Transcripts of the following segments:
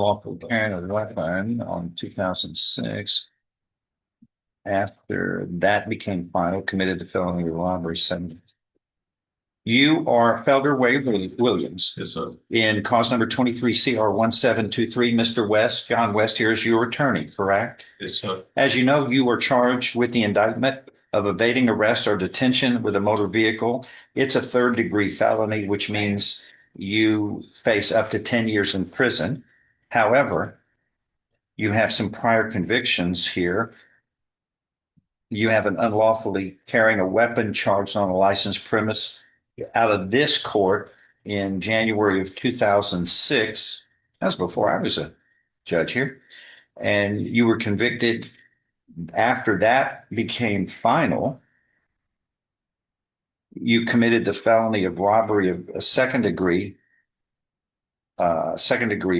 Unlawfully carrying a weapon on 2006. After that became final, committed to felony robbery sentence. You are Felder Wayne Williams. Yes, sir. In cause number 23 CR 1723, Mr. West, John West here is your attorney, correct? Yes, sir. As you know, you were charged with the indictment of evading arrest or detention with a motor vehicle. It's a third-degree felony, which means you face up to 10 years in prison. However, you have some prior convictions here. You have an unlawfully carrying a weapon charged on a licensed premise out of this court in January of 2006. That's before I was a judge here. And you were convicted. After that became final, you committed the felony of robbery of a second degree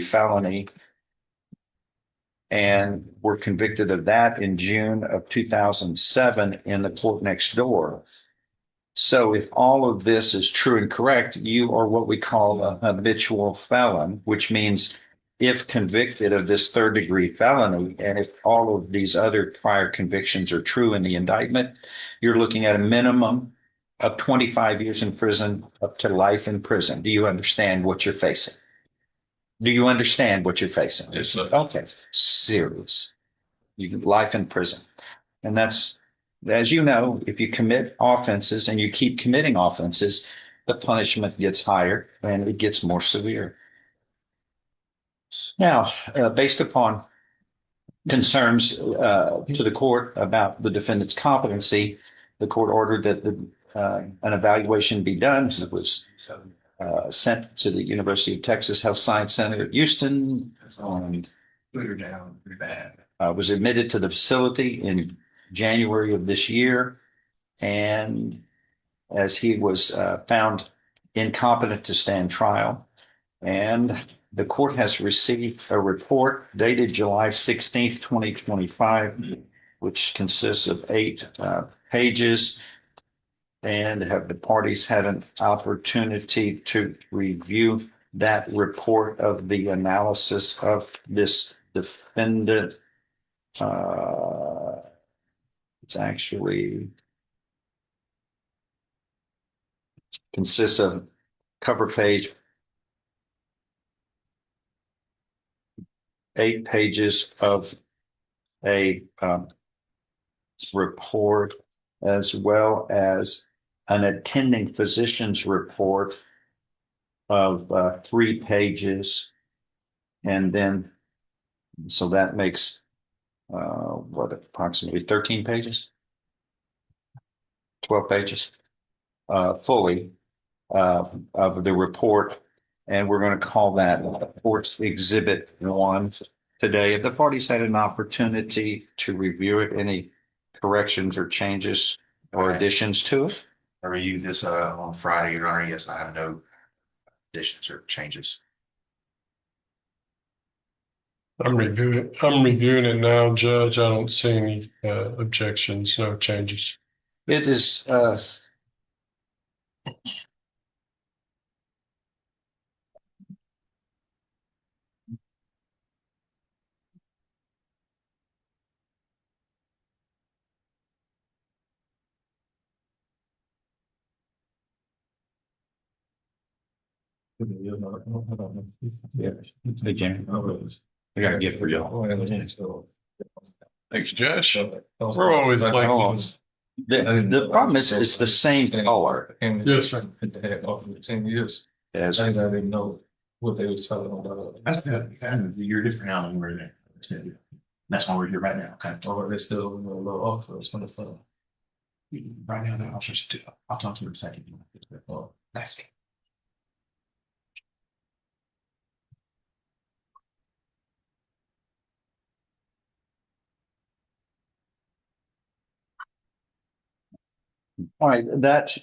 felony, and were convicted of that in June of 2007 in the court next door. So if all of this is true and correct, you are what we call a habitual felon, which means if convicted of this third degree felony, and if all of these other prior convictions are true in the indictment, you're looking at a minimum of 25 years in prison up to life in prison. Do you understand what you're facing? Do you understand what you're facing? Yes, sir. Okay. Serious. Life in prison. And that's, as you know, if you commit offenses and you keep committing offenses, the punishment gets higher and it gets more severe. Now, based upon concerns to the court about the defendant's competency, the court ordered that an evaluation be done. It was sent to the University of Texas Health Science Center at Houston, and Put her down pretty bad. was admitted to the facility in January of this year. And as he was found incompetent to stand trial, and the court has received a report dated July 16th, 2025, which consists of 8 pages. And have the parties had an opportunity to review that report of the analysis of this defendant? It's actually consists of cover page, 8 pages of a report, as well as an attending physician's report of 3 pages. And then, so that makes approximately 13 pages, 12 pages fully of the report. And we're going to call that Court's Exhibit 1 today. If the parties had an opportunity to review it, any corrections or changes or additions to it? I reviewed this on Friday, Your Honor. Yes, I have no additions or changes. I'm reviewing it now, Judge. I don't see any objections, no changes. It is yeah. Hey, Jimmy. I got a gift for y'all. Thanks, Judge. We're always like The problem is it's the same color Yes, sir. 10 years. as I didn't know what they was telling about. That's good. You're different now than we're there. That's why we're here right now. Okay. Or they still a little off. It's going to fail. Right now, the officers too. I'll talk to you in a second. Oh. Thanks. all right. That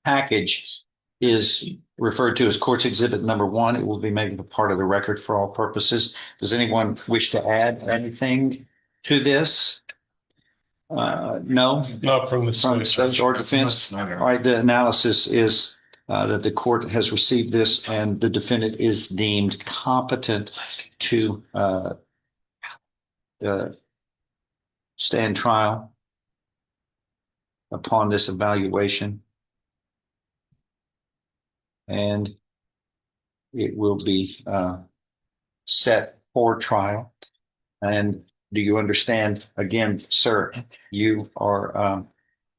package is referred to as Court's Exhibit Number 1. It will be made a part of the record for all purposes. Does anyone wish to add anything to this? No? Not from the From the state or defense? All right, the analysis is that the court has received this and the defendant is deemed competent to stand trial upon this evaluation. And it will be set for trial. And do you understand, again, sir, you are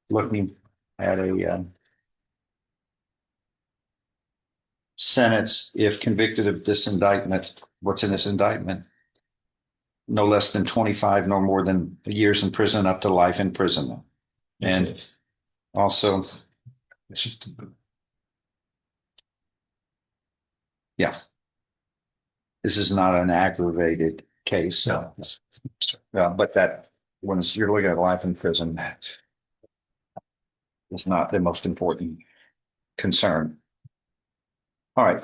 looking at a sentence if convicted of this indictment. What's in this indictment? No less than 25, no more than years in prison, up to life imprisonment. And also, yeah, this is not an aggravated case. No. But that when you're looking at life in prison, that is not the most important concern. All right.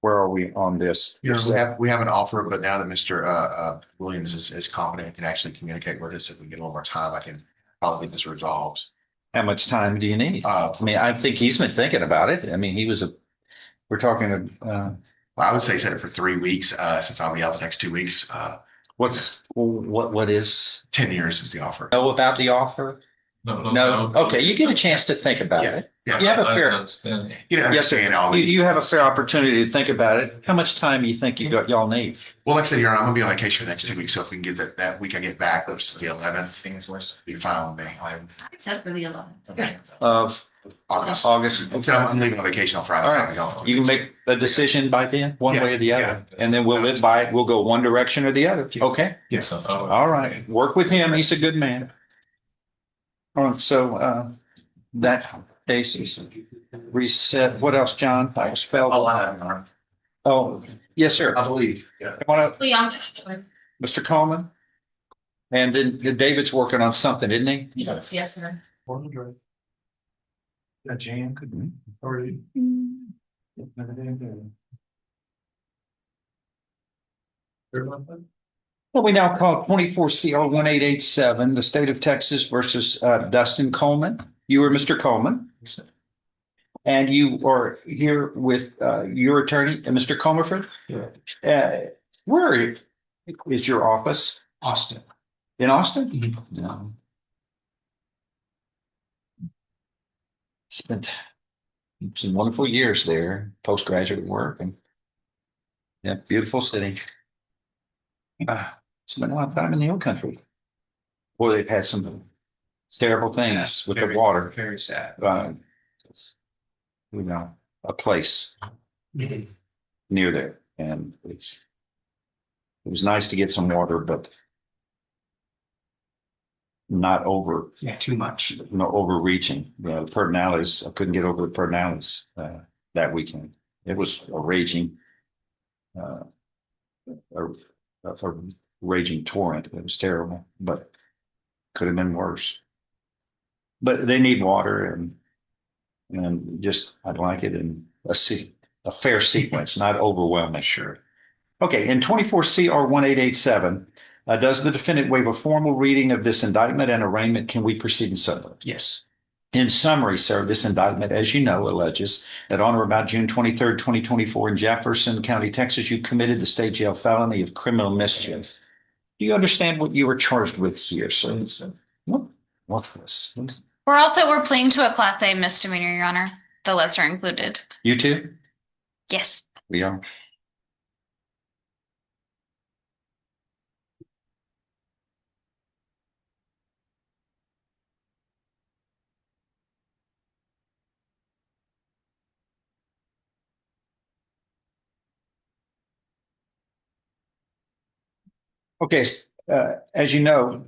Where are we on this? We have an offer, but now that Mr. Williams is competent and can actually communicate with us, if we get a little more time, I can probably get this resolved. How much time do you need? Uh, I mean, I think he's been thinking about it. I mean, we're talking, Well, I would say set it for 3 weeks, since I'll be out the next 2 weeks. what is, 10 years is the offer. know about the offer? No? Okay, you get a chance to think about it. Yeah. You have a I fair, understand. You don't yes, sir. understand all the. You have a fair opportunity to think about it. How much time do you think y'all need? Well, like I said, Your Honor, I'm gonna be on vacation for the next 2 weeks, so if we can get that week I get back, which is the 11th, be fine with me. Except for the 11th. Okay. Of August. August? So I'm leaving on vacation on Friday. All so right. I'll be gone. You can make a decision by then, one Yeah, way or the other, yeah. and then we'll live by it. We'll go one direction or the other. Yeah. Okay? Yes. All right. Work with him. He's a good man. All right. So that case is reset. What else, John? That was I'll Felder. have it, Your Honor. Oh, yes, sir. I believe. Yeah. Come on up, Leon. Mr. Coleman. And then David's working on something, isn't he? Yes, sir. That jam could be already. Well, we now call 24 CR 1887, the state of Texas versus Dustin Coleman. You are Mr. Coleman. And you are here with your attorney, Mr. Comerford. Yeah. Where is your office? Austin. In Austin? No. Spent some wonderful years there, postgraduate work, and yeah, beautiful city. Spent a lot of time in the old country. Boy, they've had some terrible things with the water. Very sad. You know, a place near there, and it was nice to get some water, but not over, Too much. no overreaching. You know, the Pedernales, I couldn't get over the Pedernales that weekend. It was a raging, a raging torrent. It was terrible, but could have been worse. But they need water, and just I'd like it in a fair sequence, not overwhelming. Sure. Okay, in 24 CR 1887, does the defendant waive a formal reading of this indictment and arraignment? Can we proceed in summary? Yes. In summary, sir, this indictment, as you know, alleges that on or about June 23rd, 2024, in Jefferson County, Texas, you committed the state jail felony of criminal mischief. Do you understand what you were charged with here, sir? What's this? We're pleading to a Class A misdemeanor, Your Honor, the lesser included. You too? Yes. We are. Okay, as you know,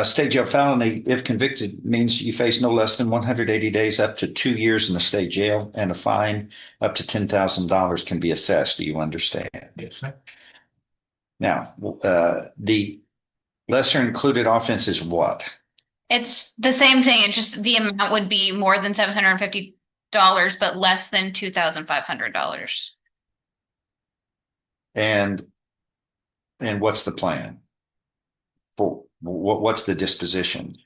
state jail felony, if convicted, means you face no less than 180 days up to 2 years in the state jail, and a fine up to $10,000 can be assessed. Do you understand? Yes, sir. Now, the lesser included offense is what? It's the same thing. It's just the amount would be more than $750, but less than $2,500. And what's the plan? For What's the disposition?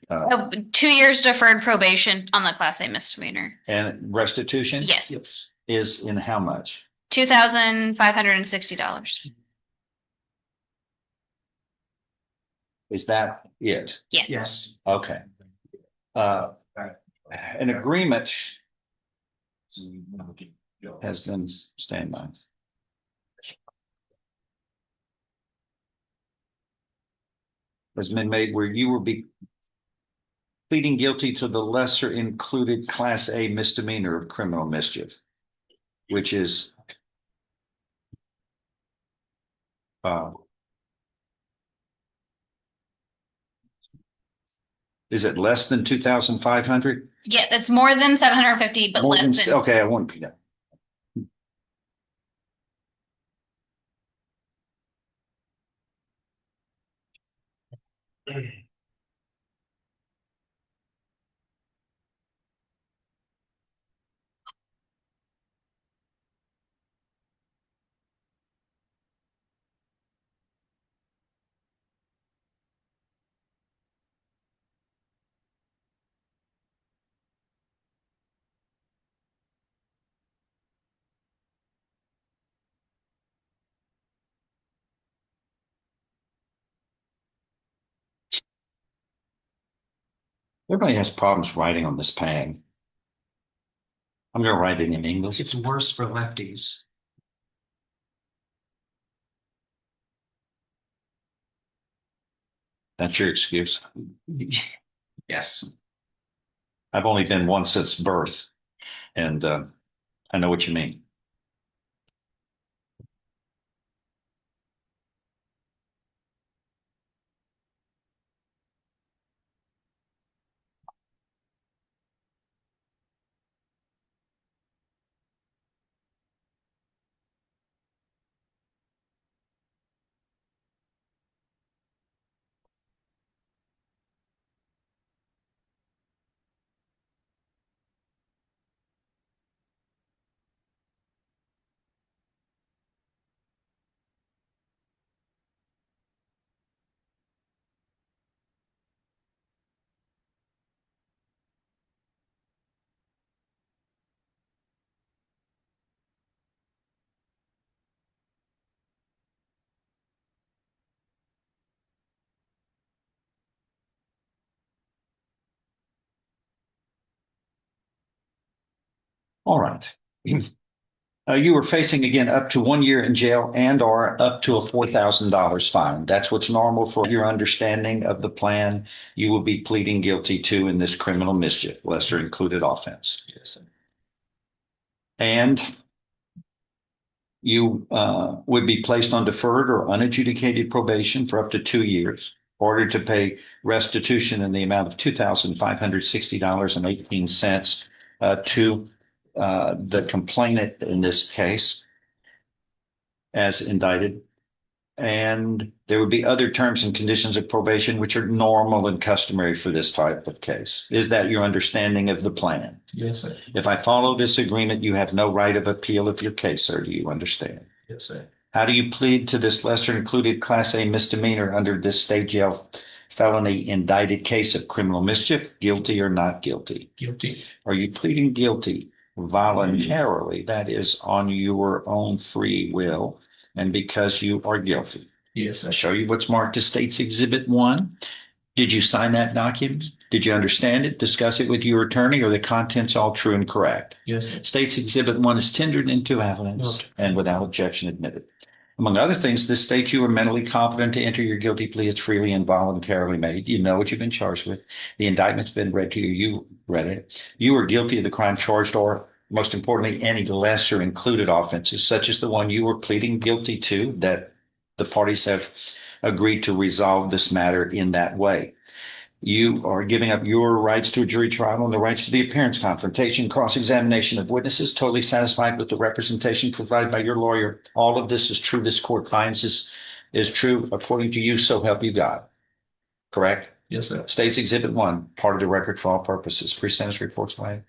2 years deferred probation on the Class A misdemeanor. And restitution? Yes, Yes. Is in how much? $2,560. Is that it? Yes. Yes. Okay. An agreement has been stand by. Has been made where you will be pleading guilty to the lesser included Class A misdemeanor of criminal mischief, which is is it less than 2,500? Yeah, it's more than 750, but More than, less than. okay, I want, yeah. Everybody has problems writing on this pad. I'm going to write it in English. It's worse for lefties. That's your excuse. Yes. I've only been one since birth, and I know what you mean. All right. You were facing again up to 1 year in jail and or up to a $4,000 fine. That's what's normal for your understanding of the plan you will be pleading guilty to in this criminal mischief, lesser included offense. Yes. And you would be placed on deferred or unadjudicated probation for up to 2 years, ordered to pay restitution in the amount of $2,560.18 to the complainant in this case as indicted. And there would be other terms and conditions of probation which are normal and customary for this type of case. Is that your understanding of the plan? Yes, sir. If I follow this agreement, you have no right of appeal of your case, sir. Do you understand? Yes, sir. How do you plead to this lesser included Class A misdemeanor under this state jail felony indicted case of criminal mischief? Guilty or not guilty? Guilty. Are you pleading guilty voluntarily? That is on your own free will and because you are guilty. Yes, sir. I'll show you what's marked as State's Exhibit 1. Did you sign that document? Did you understand it? Discuss it with your attorney? Or the contents all true and correct? Yes, sir. State's Exhibit 1 is tendered into evidence Okay. and without objection admitted. Among other things, this states you are mentally competent to enter your guilty plea. It's freely and voluntarily made. You know what you've been charged with. The indictment's been read to you. You read it. You are guilty of the crime charged or, most importantly, any lesser included offenses, such as the one you were pleading guilty to, that the parties have agreed to resolve this matter in that way. You are giving up your rights to a jury trial and the rights to the appearance, confrontation, cross-examination of witnesses, totally satisfied with the representation provided by your lawyer. All of this is true. This court finds this is true according to you, so help you God. Correct? Yes, sir. State's Exhibit 1, part of the record for all purposes. Pre-sentence reports, Wayne.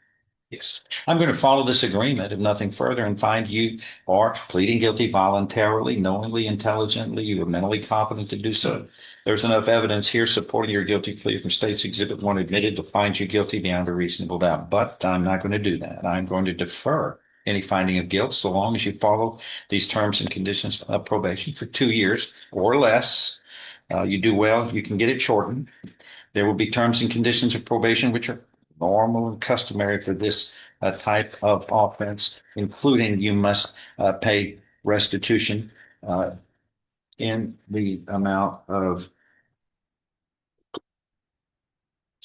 Yes. I'm going to follow this agreement if nothing further and find you are pleading guilty voluntarily, knowingly, intelligently, you are mentally competent to do so. There's enough evidence here supporting your guilty plea from State's Exhibit 1 admitted to find you guilty beyond a reasonable doubt. But I'm not going to do that. I'm going to defer any finding of guilt so long as you follow these terms and conditions of probation for 2 years or less. You do well, you can get it shortened. There will be terms and conditions of probation which are normal and customary for this type of offense, including you must pay restitution in the amount of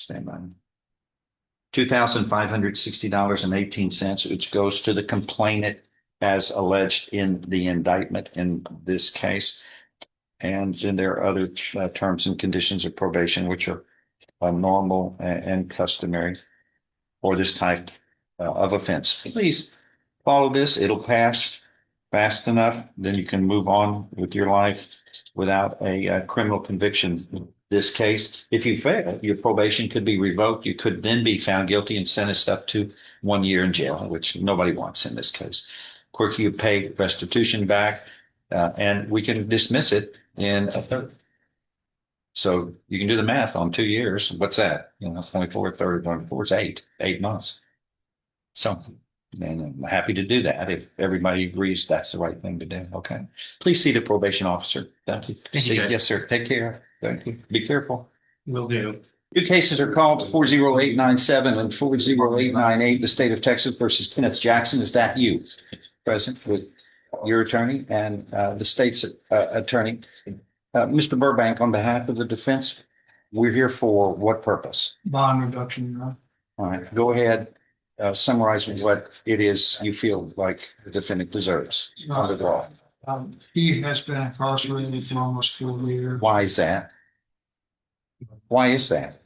$2,560.18, which goes to the complainant as alleged in the indictment in this case. And then there are other terms and conditions of probation which are normal and customary for this type of offense. Please follow this. It'll pass fast enough. Then you can move on with your life without a criminal conviction. In this case, if you fail, your probation could be revoked. You could then be found guilty and sentenced up to 1 year in jail, which nobody wants in this case. Of course, you pay restitution back, and we can dismiss it in a third. So you can do the math on 2 years. What's that? 24, 30, 24 is 8 months. So, and I'm happy to do that if everybody agrees that's the right thing to do. Okay. Please see the probation officer. Thank you. Thank you, Judge. Yes, sir. Take care. Thank you. Be careful. Will do. 2 cases are called 40897 and 40898, the state of Texas versus Kenneth Jackson. Is that you present with your attorney and the state's attorney? Mr. Burbank, on behalf of the defense, we're here for what purpose? Bond reduction, Your Honor. All right, go ahead, summarize what it is you feel like the defendant deserves under the law. He has been incarcerated for almost 4 years. Why is that? Why is that?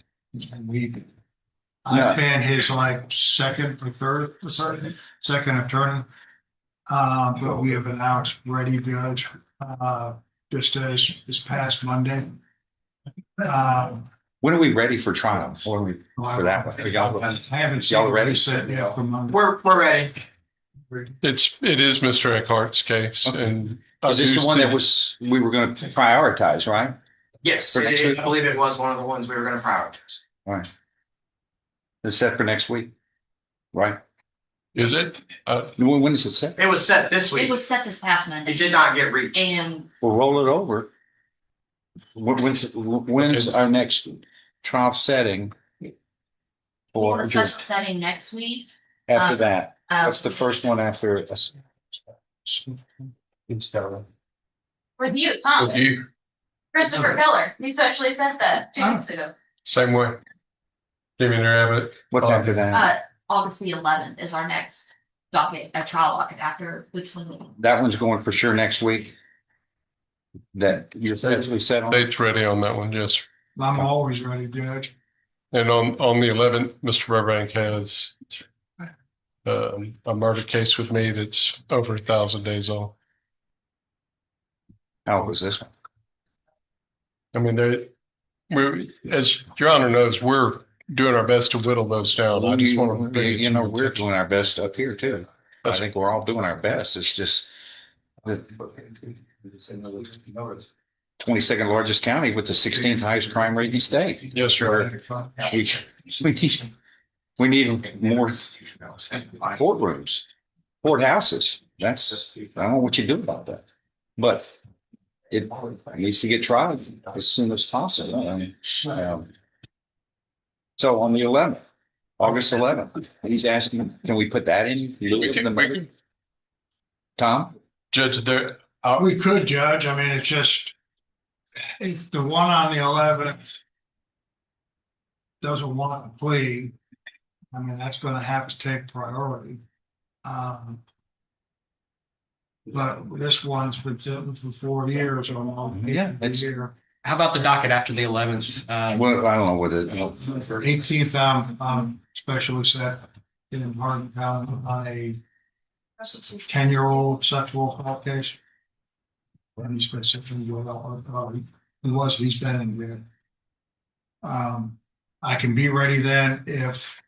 I've been his second or third attorney, second attorney. But we have announced ready judge, just as this past Monday. When are we ready for trial? When are we for that one? Are y'all, I haven't seen y'all what ready? he said yet for Monday. We're ready. It is Mr. Eckhart's case, Okay. and Is this the one that we were going to prioritize, right? Yes, For next week? I believe it was one of the ones we were going to prioritize. All right. It's set for next week, right? Is it? When is it set? It was set this It week. was set this past It Monday did not get reached. and We'll roll it over. When's our next trial setting? we have For a special setting next week. after that, Uh, what's the first one after us? With you, Tom, With you, Christopher Keller, he specially sent that 2 weeks ago. same way. Jimmy and Rabbit. What after that? August the 11th is our next docket, a trial docket after which one. That one's going for sure next week. That you're officially set on. Date's ready on that one, yes. I'm always ready, Judge. And on the 11th, Mr. Burbank has a murder case with me that's over 1,000 days old. How old was this one? I mean, we, as Your Honor knows, we're doing our best to whittle those down. I just want to bring it to your we're attention. doing our best up here too. I That's- think we're all doing our best. It's just the 22nd largest county with the 16th highest crime rate in the state. Yes, Your Honor. We need more courtrooms, courthouses. I don't know what you do about that, but it needs to get tried as soon as possible. So on the 11th, August 11th, he's asking, can we put that in? We can- Tom? Judge, We could, Judge. I mean, it's just, if the one on the 11th doesn't want to plea, I mean, that's going to have to take priority. But this one's been sitting for 4 years or more. Yeah, it's- How about the docket after the 11th? Well, I don't know what it. For 18th, I'm specially set in Hardin County on a 10-year-old sexual assault case. And he's been sitting in jail. He's been in jail. I can be ready then if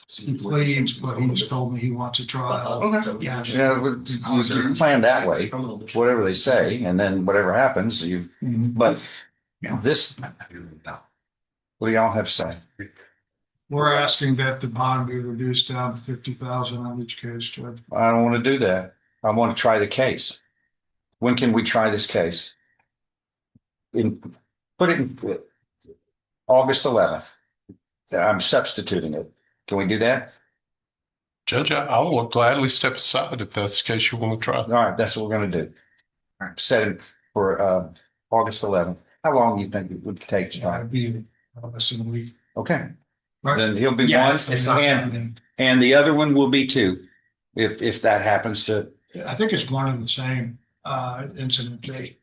He pleads, but he's told me he wants a trial. Okay. Yeah. Yeah, we can plan that way, whatever they say, and then whatever happens, but this, what do y'all have to say? We're asking that the bond be reduced down to 50,000 on each case, Judge. I don't want to do that. I want to try the case. When can we try this case? Put it in August 11th. I'm substituting it. Can we do that? Judge, I will gladly step aside if that's the case you want to try. All right, that's what we're going to do. Set it for August 11th. How long do you think it would take to try? It'd be less than a week. Okay, Right. then he'll be Yeah, one, it's not and the other one will be two, if that happens to. I think it's one and the same incident date.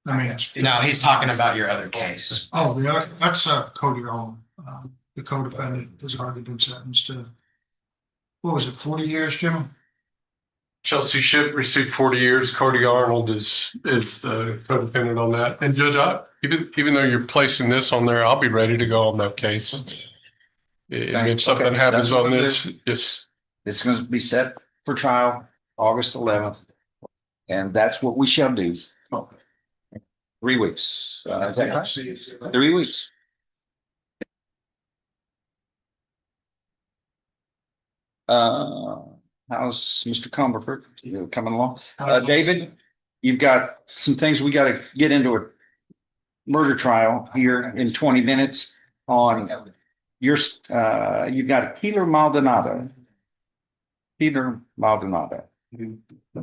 I mean, it's. No, he's talking about your other case. Oh, the other, that's Cody Owen. The co-defendant has already been sentenced to, what was it, 40 years, Jim? Chelsea Ship received 40 years. Cody Arnold is the co-defendant on that. And Judge, even though you're placing this on there, I'll be ready to go on that case. If something Okay, happens that's on what this, just It's going to be set for trial August 11th, and that's what we shall do. 3 weeks. Is that right? 3 weeks. How's Mr. Cumberford coming along? David, you've got some things we got to get into a murder trial here in 20 minutes on your, you've got a Peter Maldonado. Peter Maldonado.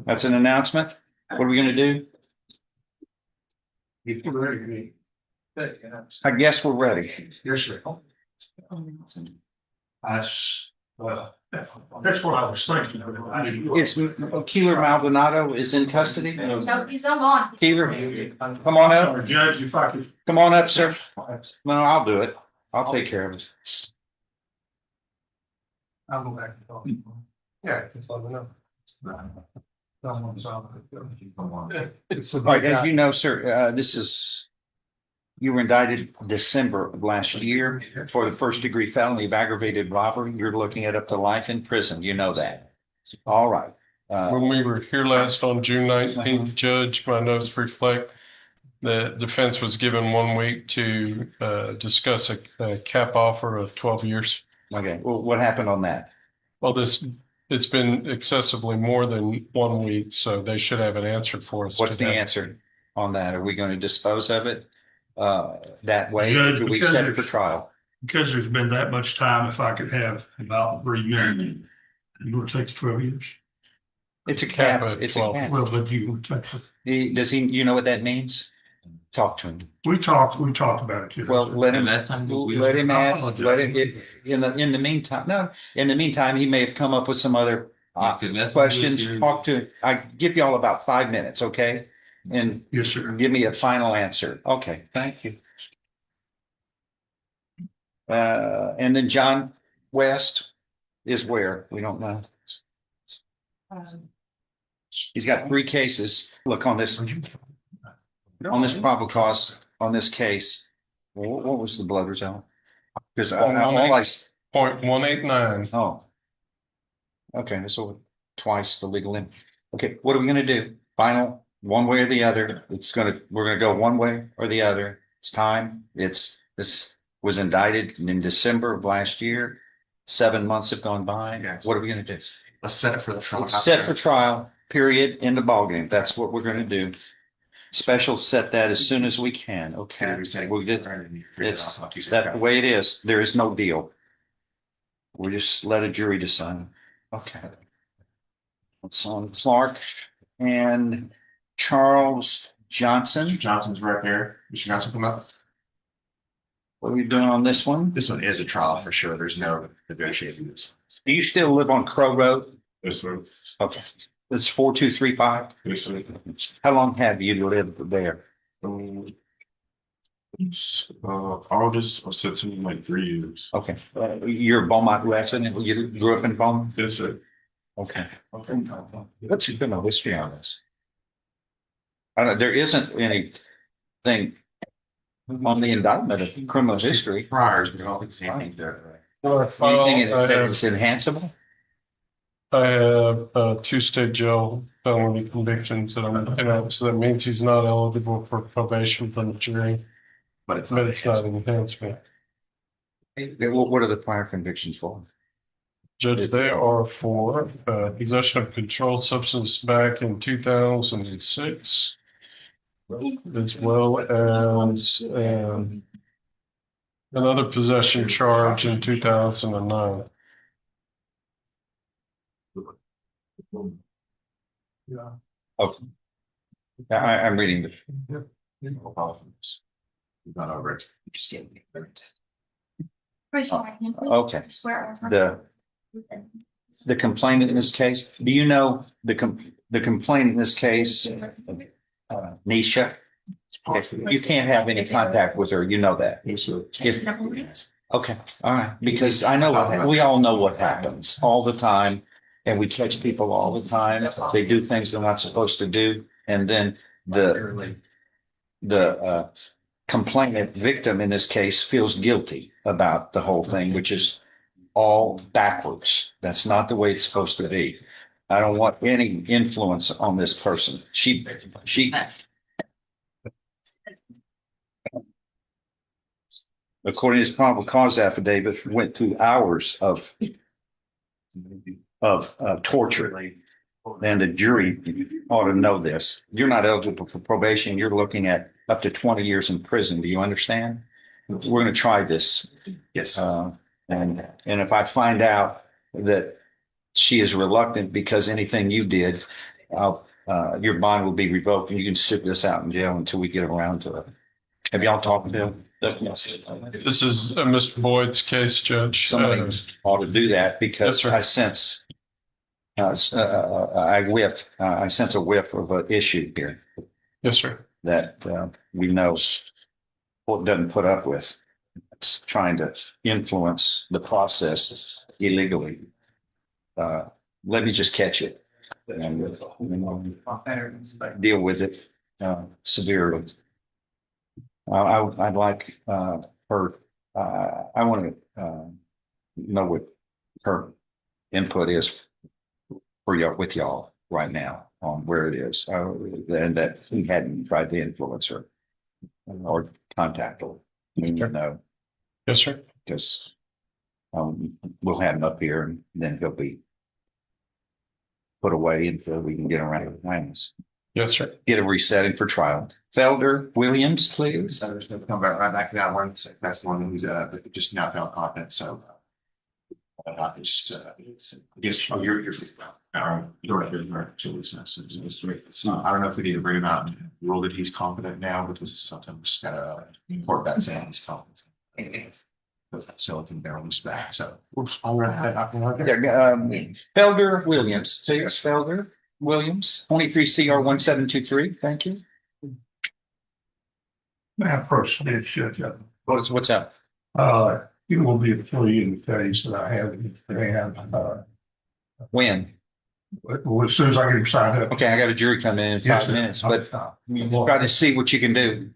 That's an announcement. What are we going to do? I guess we're ready. That's what I was thinking. It's Keeler Maldonado is in custody. No, he's not on. Keeler, come on up. Judge, if I could. Come on up, sir. No, I'll do it. I'll take care of it. I'll go back and talk. yeah, just let me know. All right, as you know, sir, you were indicted December of last year for the first degree felony of aggravated robbery. You're looking at up to life in prison. You know that. All right. When we were here last on June 19th, Judge, my notes reflect the defense was given 1 week to discuss a cap offer of 12 years. Okay. Well, what happened on that? Well, it's been excessively more than 1 week, so they should have an answer for us. What's the today. answer on that? Are we going to dispose of it that way? Judge, Or do we because set it for trial? Because there's been that much time, if I could have about 3 minutes, you would take the 12 years. It's a cap. Cap at It's a 12. cap. Well, but you would take Does he, you know what that means? Talk to him. we talked about it. Judge. Well, let him, Last time we- let him ask, apologize. let him, in the meantime, no, in the meantime, he may have come up with some other questions. Talk to, I give y'all about 5 minutes, okay? And Yes, sir. give me a final answer. Okay, thank you. And then John West is where? We don't know. He's got 3 cases. Look on this probable cause on this case. What was the blood result? Because .189. oh. Okay, so twice the legal limit. Okay, what are we gonna do? Final, one way or the other? We're gonna go one way or the other. It's time. This was indicted in December of last year. 7 months have gone by. Yes. What are we gonna do? Let's set it for the trial. It's set for trial, period, in the ballgame. That's what we're gonna do. Special set that as soon as we can, okay? We'll get, that's the way it is. There is no deal. We just let a jury decide. Okay. It's on Clark and Charles Johnson. Mr. Johnson's right there. Mr. Johnson, come up. What are we doing on this one? This one is a trial for sure. There's no negotiating this. Do you still live on Crow Road? Yes, sir. Okay. It's 4235. Yes, sir. How long have you lived there? August or September, like 3 years. Okay. You're a Beaumont resident? You grew up in Beaumont? Yes, sir. Okay. What's your criminal history on this? I don't, there isn't anything on the indictment of criminal history. Priors, but I don't think it's anything to. Anything that is enhanceable? I have 2 state jail felony convictions that I'm looking at, so that means he's not eligible for probation from the jury, But it's but not. it's not an enhancement. What are the prior convictions for? Judge, they are for possession of controlled substance back in 2006, as well as another possession charge in 2009. Okay. I'm reading the. Not over it. Raise your right hand, please. Okay. Swear or affirm. The complainant in this case, do you know the complainant in this case, Nisha? You can't have any contact with her, you know that. Okay, all right, because I know, we all know what happens all the time, and we catch people all the time. They do things they're not supposed to do, and then the complainant victim in this case feels guilty about the whole thing, which is all backwards. That's not the way it's supposed to be. I don't want any influence on this person. She, according to his probable cause affidavit, went through hours of torture. And the jury ought to know this. You're not eligible for probation. You're looking at up to 20 years in prison. Do you understand? We're going to try this. Yes. And if I find out that she is reluctant because anything you did, your bond will be revoked and you can sit this out in jail until we get around to it. Have y'all talked to him? This is Mr. Boyd's case, Judge. Somebody ought to do that because Yes, sir. I sense I sense a whiff of an issue here Yes, sir. that we know what doesn't put up with. It's trying to influence the process illegally. Let me just catch it and deal with it severely. I'd like her. I want to know what her input is for y'all with y'all right now on where it is, and that he hadn't tried to influence her or contact her. We need to know. Yes, sir. Because we'll have him up here and then he'll be put away until we can get around the plans. Yes, sir. Get a resetting for trial. Felder Williams, please. So there's no come right back to that one. So that's the one who's just now found competent. So I guess you're I don't know if we need to bring him out and rule that he's competent now, but this is something we just gotta report back saying he's competent. The silicon barrel is back. So all right. Felder Williams, please. Felder Williams, 23 CR 1723. Thank you. May I proceed, Judge? What's up? You will be a plea in the case that I have in hand. When? As soon as I get him signed up. Okay, I got a jury coming in 5 minutes, but try to see what you can do.